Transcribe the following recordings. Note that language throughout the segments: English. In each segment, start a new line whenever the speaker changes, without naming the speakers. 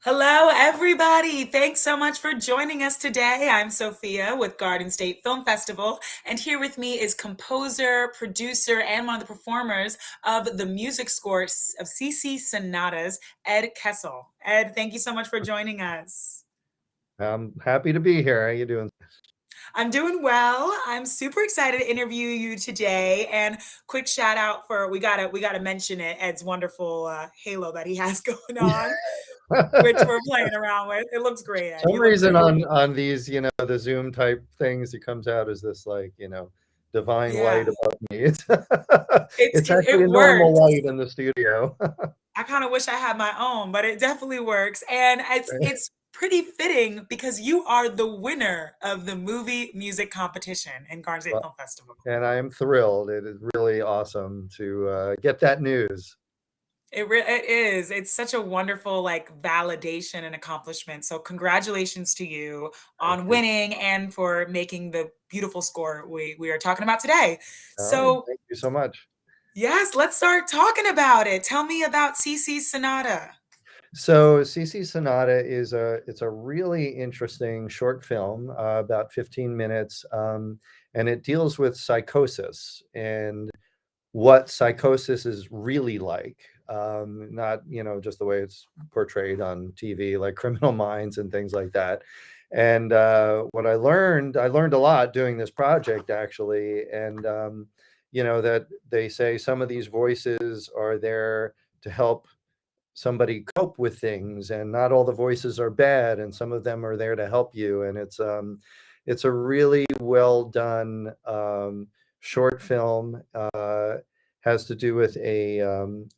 Hello, everybody. Thanks so much for joining us today. I'm Sophia with Garden State Film Festival, and here with me is composer, producer, and one of the performers of the music scores of CiCi's Sonatas, Ed Kessel. Ed, thank you so much for joining us.
I'm happy to be here. How you doing?
I'm doing well. I'm super excited to interview you today. And quick shout out for we gotta mention it, Ed's wonderful halo that he has going on, which we're playing around with. It looks great, Ed.
Some
You look
reason
great.
on these, the Zoom type things, it comes out as this like, divine
Yeah.
light above me. It's
It's
it's
it,
actually
it
a normal
works.
light in the studio.
I kind of wish I had my own, but it definitely works. And it's pretty fitting because you are the winner of the movie music competition in Garden State
Well,
Film Festival.
and I am thrilled. It is really awesome to get that news.
It is. It's such a wonderful like validation and accomplishment. So congratulations to you
Thank
on
you.
winning and for making the beautiful score we are talking about today.
Oh,
So
thank you so much.
yes, let's start talking about it. Tell me about CiCi's Sonata.
So CiCi's Sonata is it's a really interesting short film, about 15 minutes, and it deals with psychosis and what psychosis is really like. Not, just the way it's portrayed on TV, like Criminal Minds and things like that. And what I learned a lot doing this project actually, and that they say some of these voices are there to help somebody cope with things, and not all the voices are bad, and some of them are there to help you. And it's a really well done short film. Has to do with a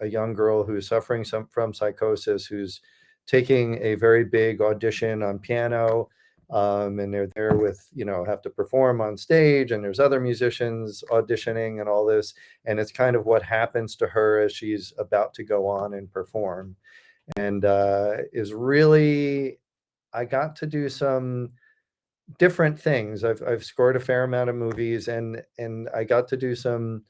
young girl who's suffering from psychosis, who's taking a very big audition on piano, and they're there with, have to perform on stage, and there's other musicians auditioning and all this, and it's kind of what happens to her as she's about to go on and perform. And is really, I got to do some different things. I've scored a fair amount of movies, and I got to do some,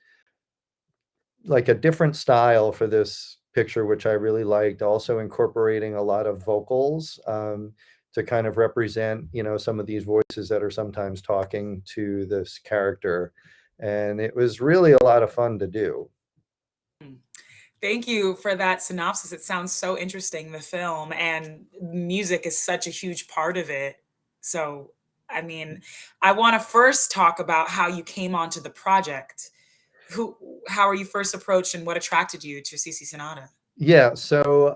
like, a different style for this picture, which I really liked, also incorporating a lot of vocals, to kind of represent, some of these voices that are sometimes talking to this character. And it was really a lot of fun to do.
Thank you for that synopsis. It sounds so interesting, the film, and music is such a huge part of it. So, I mean, I want to first talk about how you came onto the project. Who, how are you first approached, and what attracted you to CC Sonata?
Yeah, so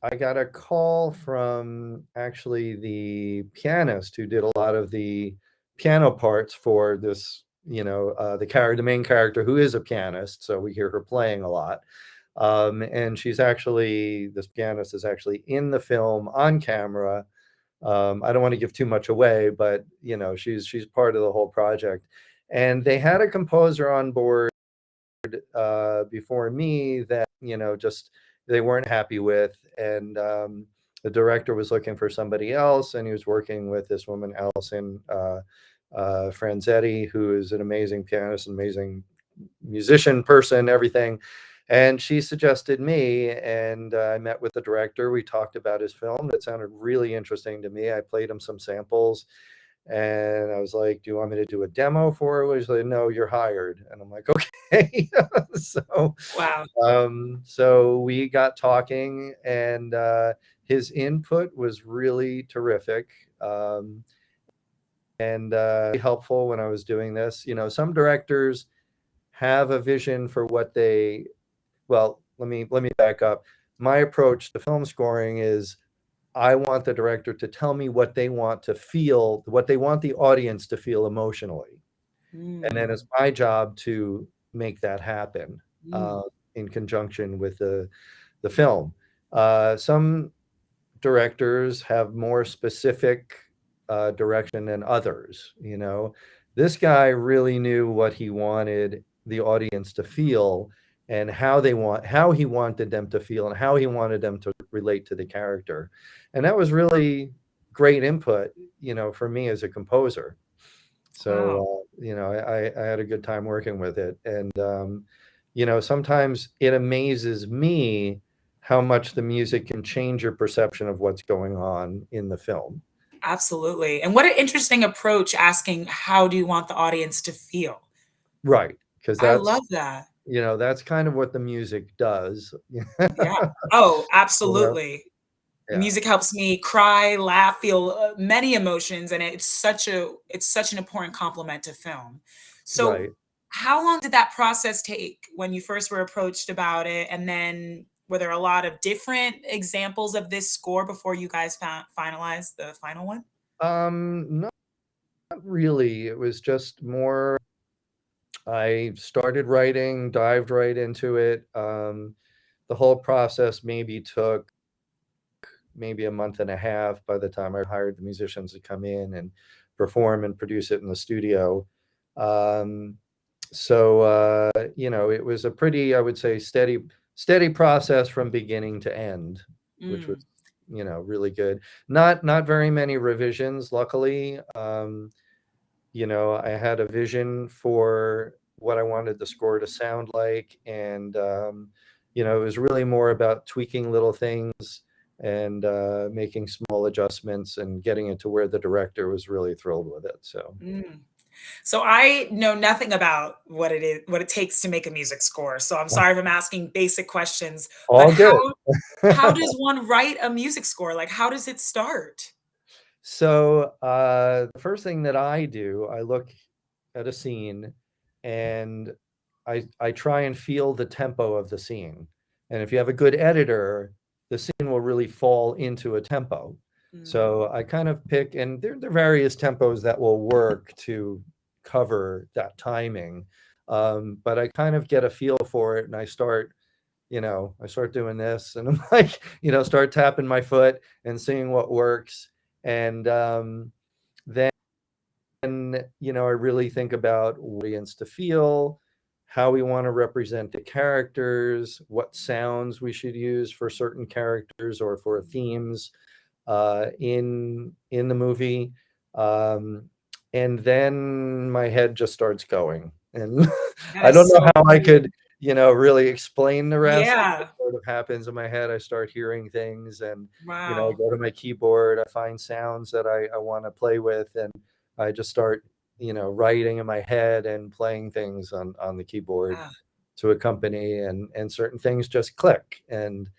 I got a call from actually the pianist who did a lot of the piano parts for this, the main character, who is a pianist, so we hear her playing a lot. And this pianist is actually in the film on camera. I don't want to give too much away, but she's part of the whole project. And they had a composer on board before me that, just they weren't happy with. And the director was looking for somebody else, and he was working with this woman, Allison Franzetti, who is an amazing pianist, an amazing musician, person, everything. And she suggested me, and I met with the director. We talked about his film. That sounded really interesting to me. I played him some samples, and I was like, "Do you want me to do a demo for it?" He's like, "No, you're hired." And I'm like, "Okay." so,
Wow.
so we got talking, and his input was really terrific. And helpful when I was doing this. Some directors have a vision for what they, well, let me back up. My approach to film scoring is, I want the director to tell me what they want to feel, what they want the audience to feel emotionally. And then it's
Mm,
my job to make that happen,
mm,
in conjunction with the film. Some directors have more specific direction than others. This guy really knew what he wanted the audience to feel, and how he wanted them to feel, and how he wanted them to relate to the character. And that was really great input, for me as a composer.
wow.
So I had a good time working with it. And sometimes it amazes me how much the music can change your perception of what's going on in the film.
Absolutely. And what an interesting approach asking, how do you want the audience to feel?
Right, because
I
that's,
love that.
that's kind of what the music does.
Yeah. Oh,
You know?
absolutely.
Yeah,
Music helps me cry, laugh, feel many emotions, and it's such an important complement to film. So,
right.
how long did that process take when you first were approached about it, and then were there a lot of different examples of this score before you guys finalized the final one?
Not really. It was just more I started writing, dived right into it. The whole process maybe took maybe a month and a half by the time I hired the musicians to come in and perform and produce it in the studio. Um, it was a pretty, I would say, steady process from beginning to end, which was,
Mm,
really good. Not very many revisions, luckily. I had a vision for what I wanted the score to sound like, and it was really more about tweaking little things and making small adjustments and getting it to where the director was really thrilled with it. So
mm. So I know nothing about what it takes to make a music score. So I'm sorry if I'm asking basic questions, but
all good.
how does one write a music score? Like, how does it start?
So the first thing that I do, I look at a scene and I try and feel the tempo of the scene. And if you have a good editor, the scene will really fall into a tempo.
Mm,
So I kind of pick, and there are various tempos that will work to cover that timing. But I kind of get a feel for it and I start doing this and I'm like, start tapping my foot and seeing what works. And then, I really think about audience to feel, how we want to represent the characters, what sounds we should use for certain characters or for themes in the movie. Um, and then my head just starts going. And
that
I
is
don't know
so
how I
cool.
could, really explain the rest. It
Yeah.
just sort of happens in my head. I start hearing things and, I
Wow.
go to my keyboard, I find sounds that I want to play with, and I just start, writing in my head and playing things on the keyboard
Ah,
to accompany, and certain things just click. And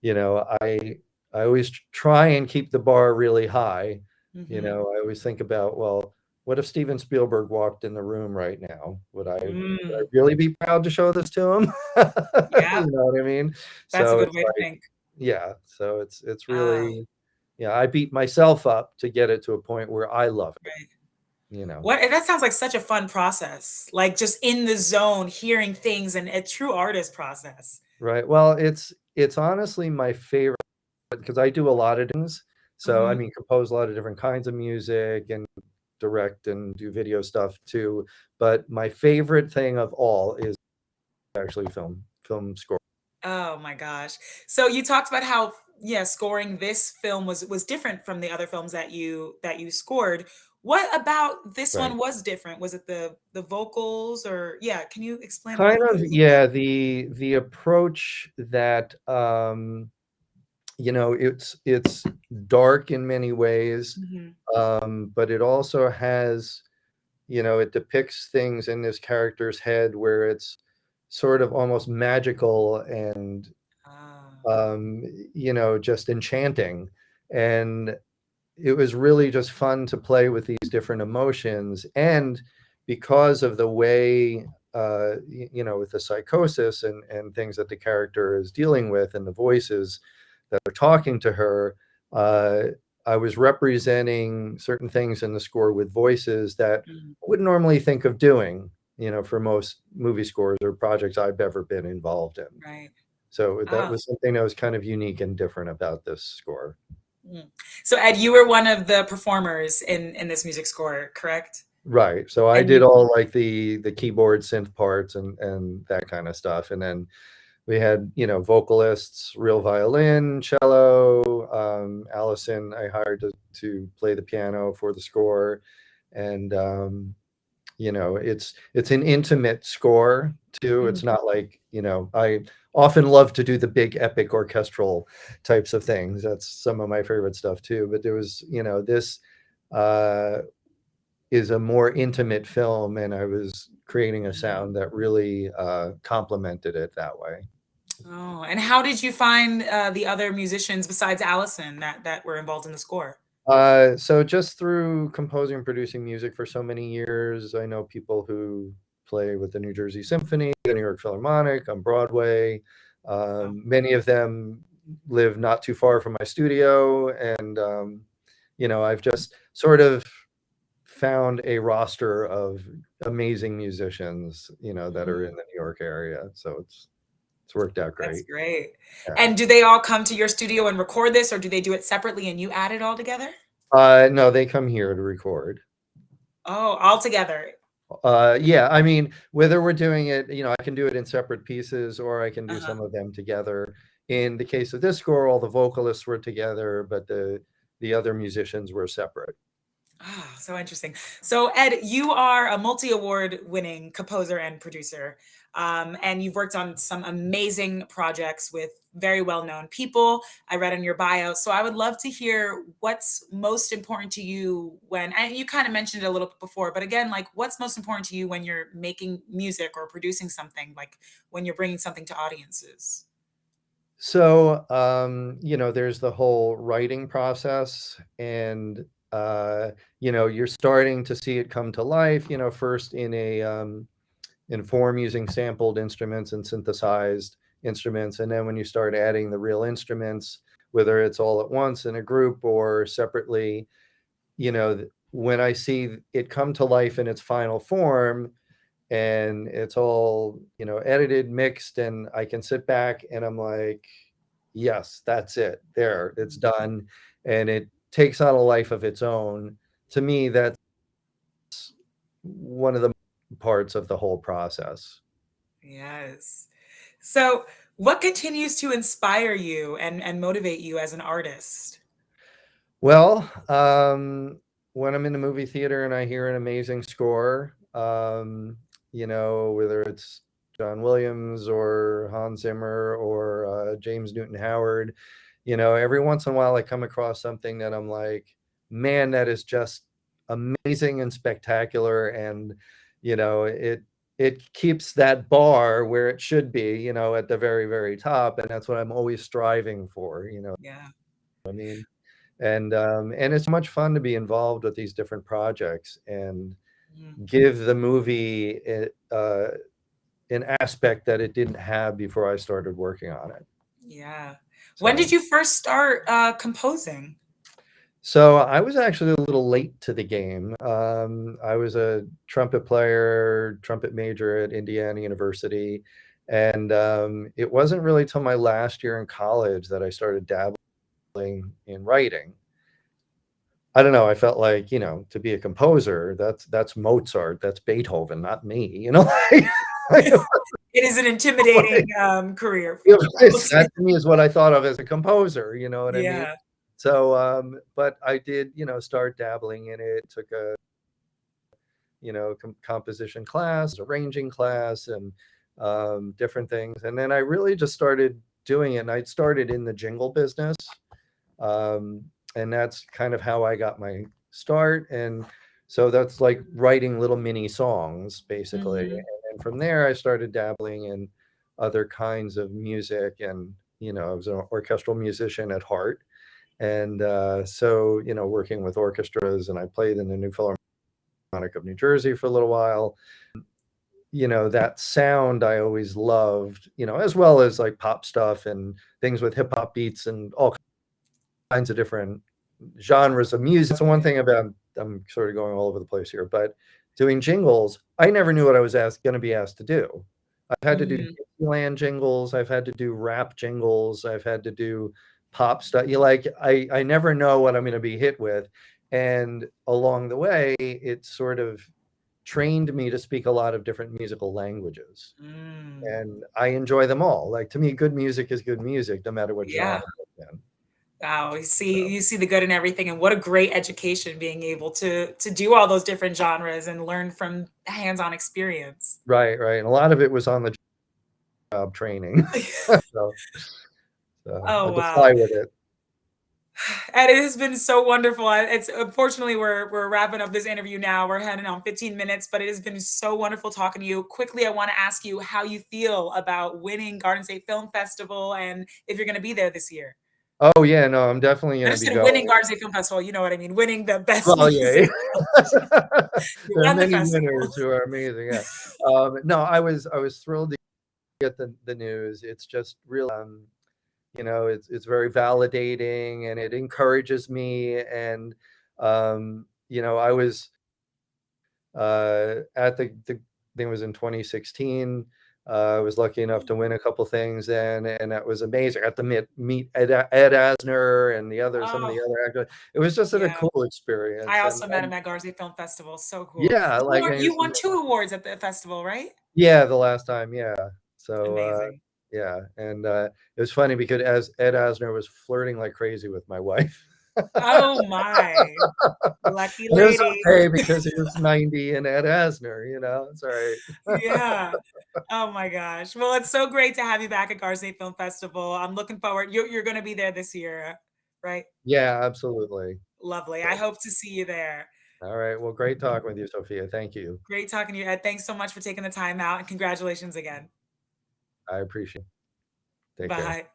you know, I always try and keep the bar really high.
mhm.
I always think about, well, what if Steven Spielberg walked in the room right now? Would I
Mm,
really be proud to show this to him?
yeah,
You know what I mean?
that's a
So
good
it's
way to
like,
think.
yeah, so it's
Ah,
really, yeah, I beat myself up to get it to a point where I love it,
right.
you know.
What that sounds like such a fun process, like, just in the zone, hearing things and a true artist process.
Right. Well, it's honestly my favorite because I do a lot of things. So I
Mhm.
mean, compose a lot of different kinds of music and direct and do video stuff too. But my favorite thing of all is actually film score.
Oh my gosh. So you talked about how, yeah, scoring this film was different from the other films that you scored. What about this
Right.
one was different? Was it the vocals or yeah, can you explain
Kind
a
of,
little bit?
yeah, the approach that it's dark in many ways,
Mhm.
but it also has, it depicts things in this character's head where it's sort of almost magical and
Ah.
um, just enchanting. And it was really just fun to play with these different emotions. And because of the way, with the psychosis and things that the character is dealing with and the voices that are talking to her, uh, I was representing certain things in the score with voices that
Mhm.
I wouldn't normally think of doing, for most movie scores or projects I've ever been involved in.
Right.
So that
Ah.
was something that was kind of unique and different about this score.
Mm. So Ed, you were one of the performers in this music score, correct?
Right. So I
And
did
you
all like the keyboard synth parts and that kind of stuff. And then we had, vocalists, real violin, cello, Allison I hired to play the piano for the score. And it's an intimate score too. It's
mm,
not like, I often love to do the big epic orchestral types of things. That's some of my favorite stuff too. But there was, this uh, is a more intimate film, and I was creating a
Mhm.
sound that really complemented it that way.
Oh, and how did you find, the other musicians besides Allison that were involved in the score?
So just through composing and producing music for so many years, I know people who play with the New Jersey Symphony, the New York Philharmonic, on Broadway.
Wow.
Many of them live not too far from my studio, and I've just sort of found a roster of amazing musicians, that are
Mm,
in the New York area. So it's worked out
that's
great.
great.
Yeah.
And do they all come to your studio and record this, or do they do it separately and you add it all together?
No, they come here to record.
Oh, all together.
Yeah, I mean, whether we're doing it, I can do it in separate pieces or I can do
Uh-huh.
some of them together. In the case of this score, all the vocalists were together, but the other musicians were separate.
Ah, so interesting. So, Ed, you are a multi-award winning composer and producer, and you've worked on some amazing projects with very well-known people. I read in your bio. So, I would love to hear what's most important to you when, and you kind of mentioned it a little bit before, but again, like what's most important to you when you're making music or producing something, like when you're bringing something to audiences?
So, there's the whole writing process, and you're starting to see it come to life, first in form using sampled instruments and synthesized instruments. And then when you start adding the real instruments, whether it's all at once in a group or separately, when I see it come to life in its final form and it's all, edited, mixed, and I can sit back and I'm like, yes, that's it. There, it's done. And it takes on a life of its own. To me, that's one of the parts of the whole process.
Yes. So, what continues to inspire you and motivate you as an artist?
Well, when I'm in the movie theater and I hear an amazing score, whether it's John Williams or Hans Zimmer or James Newton Howard, every once in a while I come across something that I'm like, man, that is just amazing and spectacular, and it keeps that bar where it should be, at the very, very top, and that's what I'm always striving for.
Yeah.
I mean, and it's much fun to be involved with these different projects and
Mhm.
give the movie an aspect that it didn't have before I started working on it.
Yeah. When did
So,
you first start composing?
so I was actually a little late to the game. I was a trumpet player, trumpet major at Indiana University, and it wasn't really till my last year in college that I started dabbling in writing. I don't know, I felt like, to be a composer, that's Mozart, that's Beethoven, not me, Like,
It is an
like,
intimidating career
you know,
for folks.
that to me is what I thought of as a composer, you know what I mean?
Yeah.
So, but I did, start dabbling in it, took a, composition class, arranging class, and different things. And then I really just started doing it. And I started in the jingle business. Um, and that's kind of how I got my start. And so that's like writing little mini songs, basically.
Mhm.
And from there, I started dabbling in other kinds of music. And, I was an orchestral musician at heart. And so, working with orchestras, and I played in the New Philharmonic of New Jersey for a little while. That sound I always loved, as well as like pop stuff and things with hip hop beats and all kinds of different genres of music. So one
Right.
thing about, I'm sort of going all over the place here, but doing jingles, I never knew what I was going to be asked to do. I've had to do
Mhm.
Disneyland jingles, I've had to do rap jingles, I've had to do pop stuff. You like, I never know what I'm going to be hit with, and along the way, it sort of trained me to speak a lot of different musical languages,
Mm.
and I enjoy them all. Like, to me, good music is good music, no matter what genre
Yeah.
it's in.
Wow,
So.
you see the good in everything, and what a great education being able to do all those different genres and learn from hands-on experience.
Right, right, and a lot of it was on the job training. So I
Oh,
just
wow.
fly with it.
And it has been so wonderful. It's unfortunately we're wrapping up this interview now. We're heading on 15 minutes, but it has been so wonderful talking to you. Quickly, I want to ask you how you feel about winning Garden State Film Festival and if you're going to be there this year.
Oh, yeah, no, I'm definitely
I
gonna
just
be
said winning
going.
Garden State Film Festival. You know what I mean? Winning the best
Well, yeah.
music. You
There are
won the
many
festival.
winners who are amazing, yeah. No, I was thrilled to get the news. It's just really, it's very validating, and it encourages me, and, I was, at the I think it was in 2016. I was lucky enough to win a couple things then, and that was amazing. I got to meet Ed Asner and some of
Oh,
the other actors. It was just a
yeah.
cool
I
experience,
also met
and
him at Garden State Film Festival. So cool.
yeah, like, and
You won 2 awards at the festival, right?
yeah, the last time, yeah. So,
Amazing.
yeah, and, it was funny because as Ed Asner was flirting like crazy with my wife.
Oh my. Lucky
And it was
lady.
okay because he was 90 and Ed Asner, it's all right.
Yeah. Oh my gosh. Well, it's so great to have you back at Garden State Film Festival. I'm looking forward. You're gonna be there this year, right?
Yeah, absolutely.
Lovely. I
So,
hope to see you there.
all right, well, great talking with you, Sophia. Thank you.
Great talking to you, Ed. Thanks so much for taking the time out, and congratulations again.
I appreciate it. Take care.
Bye.